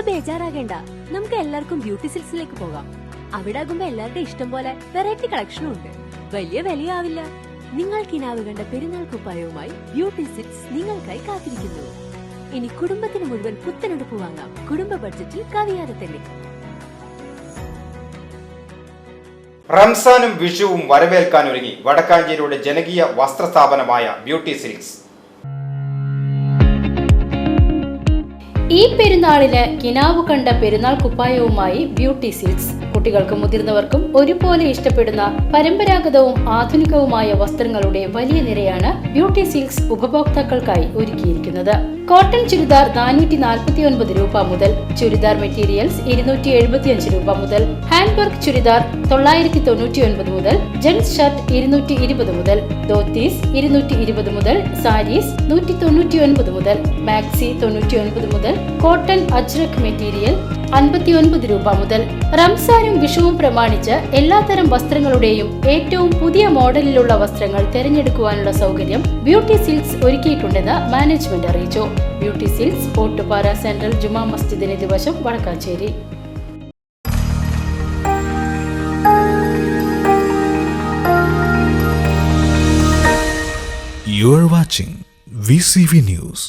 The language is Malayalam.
ബേജാറാകേണ്ട, നമുക്ക് എല്ലാവർക്കും ബ്യൂട്ടി സിൽക്സിലേക്ക് പോകാം. അവിടെ ആകുമ്പോ എല്ലാവരുടെ ഇഷ്ടം പോലെ വെറൈറ്റി കളക്ഷനും ഉണ്ട്. വലിയ വിലയാവില്ല. നിങ്ങൾ കിനാവ് കണ്ട പെരുന്നാൾ കുപ്പായവുമായി ബ്യൂട്ടി സിൽക്സ് നിങ്ങൾക്കായി കാത്തിരിക്കുന്നു. ഇനി കുടുംബത്തിന് മുഴുവൻ പുത്തനെടുപ്പ് വാങ്ങാം, കുടുംബ ബഡ്ജറ്റിൽ കവിയാതെ തന്നെ. റംസാനും വിഷുവും വരവേൽക്കാനൊരുങ്ങി വടക്കാഞ്ചേരിയുടെ ജനകീയ വസ്ത്രസ്ഥാപനമായ ബ്യൂട്ടി സിൽക്സ്. ഈ പെരുന്നാളിന് കിനാവ് കണ്ട പെരുന്നാൾ കുപ്പായവുമായി ബ്യൂട്ടി സിൽക്സ്. കുട്ടികൾക്കും മുതിർന്നവർക്കും ഒരുപോലെ ഇഷ്ടപ്പെടുന്ന പരമ്പരാഗതവും ആധുനികവുമായ വസ്ത്രങ്ങളുടെ വലിയ നിരയാണ് ബ്യൂട്ടി സിൽക്സ് ഉപഭോക്താക്കൾക്കായി ഒരുക്കിയിരിക്കുന്നത്. കോട്ടൺ ചുരിദാർ 449 രൂപ മുതൽ, ചുരിദാർ മെറ്റീരിയൽസ് 275 രൂപ മുതൽ, ഹാൻഡ് വർക്ക് ചുരിദാർ 999 മുതൽ, ജെൻസ് ഷർട്ട് 220 മുതൽ, ധോത്തീസ് 220 മുതൽ, സാരീസ് 199 മുതൽ, മാക്സി 99 മുതൽ, കോട്ടൺ അജ്രക് മെറ്റീരിയൽ 59 രൂപ മുതൽ. റംസാനും വിഷുവും പ്രമാണിച്ച് എല്ലാത്തരം വസ്ത്രങ്ങളുടെയും ഏറ്റവും പുതിയ മോഡലിലുള്ള വസ്ത്രങ്ങൾ തിരഞ്ഞെടുക്കുവാനുള്ള സൗകര്യം ബ്യൂട്ടി സിൽക്സ് ഒരുക്കിയിട്ടുണ്ടെന്ന് മാനേജ്മെന്റ് അറിയിച്ചു. Beauty Silks Ottupara central Juma മസ്ജിദിന് എതിർവശം, Vadakkanchery. You are watching VCV News.